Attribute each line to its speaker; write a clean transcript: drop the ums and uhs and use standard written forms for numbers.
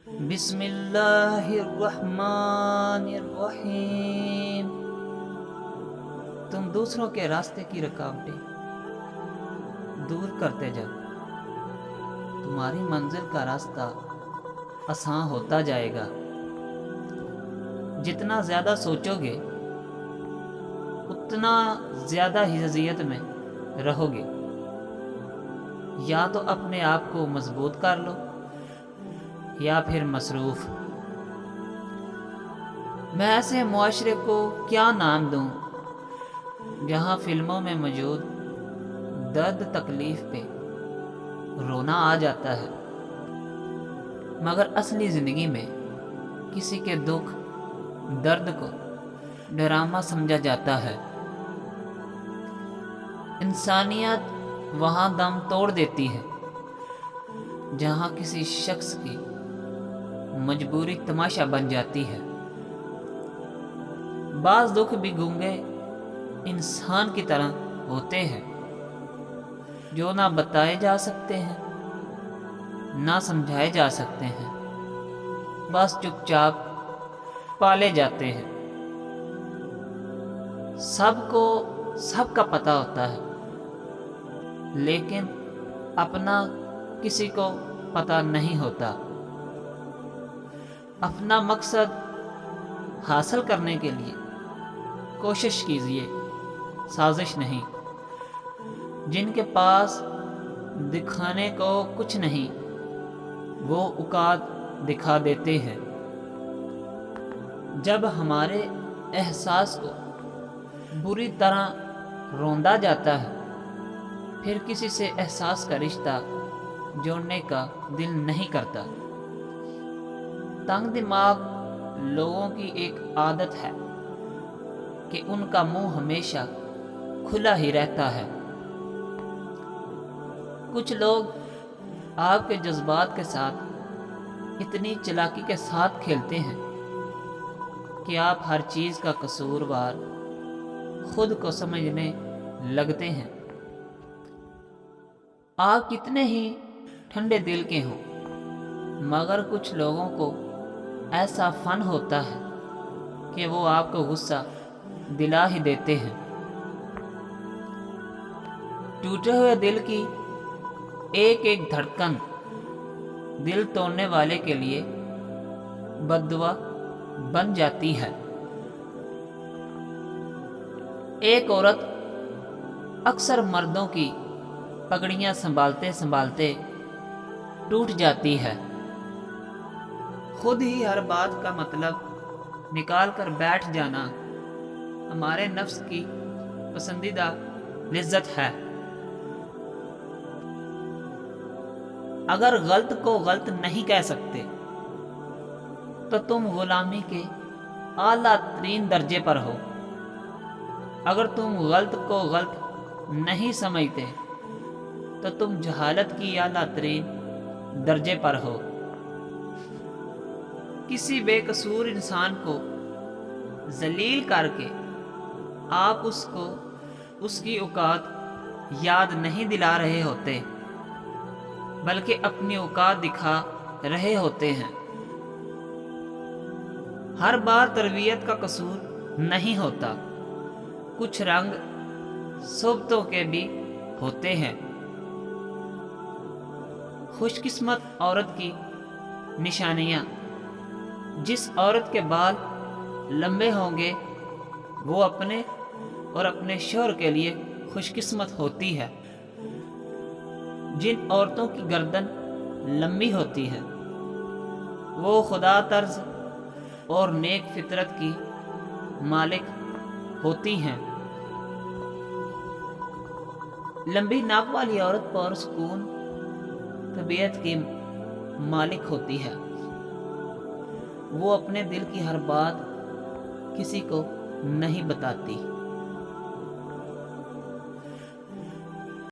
Speaker 1: بسم اللہ الرحمن الرحیم۔ تم دوسروں کے راستے کی رکاوٹیں دور کرتے جاؤ، تمہاری منزل کا راستہ آسان ہوتا جائے گا۔ جتنا زیادہ سوچو گے اتنا زیادہ حیثیت میں رہو گے۔ یا تو اپنے آپ کو مضبوط کر لو یا پھر مصروف۔ میں ایسے معاشرے کو کیا نام دوں جہاں فلموں میں موجود درد تکلیف پہ رونا آ جاتا ہے، مگر اصلی زندگی میں کسی کے دکھ درد کو ڈرامہ سمجھا جاتا ہے۔ انسانیت وہاں دم توڑ دیتی ہے جہاں کسی شخص کی مجبوری تماشا بن جاتی ہے۔ بعض دکھ بھی گونگے انسان کی طرح ہوتے ہیں جو نہ بتائے جا سکتے ہیں نہ سمجھائے جا سکتے ہیں، بس چپ چاپ پالے جاتے ہیں۔ سب کو سب کا پتہ ہوتا ہے، لیکن اپنا کسی کو پتہ نہیں ہوتا۔ اپنا مقصد حاصل کرنے کے لیے کوشش کیجیے، سازش نہیں۔ جن کے پاس دکھانے کو کچھ نہیں وہ اوقات دکھا دیتے ہیں۔ جب ہمارے احساس کو بری طرح روندا جاتا ہے پھر کسی سے احساس کا رشتہ جوڑنے کا دل نہیں کرتا۔ تنگ دماغ لوگوں کی ایک عادت ہے کہ ان کا منہ ہمیشہ کھلا ہی رہتا ہے۔ کچھ لوگ آپ کے جذبات کے ساتھ اتنی چالاکی کے ساتھ کھیلتے ہیں کہ آپ ہر چیز کا قصوروار خود کو سمجھنے لگتے ہیں۔ آپ کتنے ہی ٹھنڈے دل کے ہوں، مگر کچھ لوگوں کو ایسا فن ہوتا ہے کہ وہ آپ کو غصہ دلا ہی دیتے ہیں۔ ٹوٹے ہوئے دل کی ایک ایک دھڑکن دل توڑنے والے کے لیے بد دعا بن جاتی ہے۔ ایک عورت اکثر مردوں کی پگڑیاں سنبھالتے سنبھالتے ٹوٹ جاتی ہے۔ خود ہی ہر بات کا مطلب نکال کر بیٹھ جانا ہمارے نفس کی پسندیدہ لذت ہے۔ اگر غلط کو غلط نہیں کہہ سکتے تو تم غلامی کے اعلیٰ ترین درجے پر ہو۔ اگر تم غلط کو غلط نہیں سمجھتے تو تم جہالت کی اعلیٰ ترین درجے پر ہو۔ کسی بے قصور انسان کو ذلیل کر کے آپ اس کو اس کی اوقات یاد نہیں دلا رہے ہوتے، بلکہ اپنی اوقات دکھا رہے ہوتے ہیں۔ ہر بار تربیت کا قصور نہیں ہوتا، کچھ رنگ صحبتوں کے بھی ہوتے ہیں۔ خوش قسمت عورت کی نشانیاں: جس عورت کے بال لمبے ہوں گے وہ اپنے اور اپنے شوہر کے لیے خوش قسمت ہوتی ہے۔ جن عورتوں کی گردن لمبی ہوتی ہے وہ خدا طرز اور نیک فطرت کی مالک ہوتی ہیں۔ لمبی ناک والی عورت پرسکون طبیعت کی مالک ہوتی ہے۔ وہ اپنے دل کی ہر بات کسی کو نہیں بتاتی۔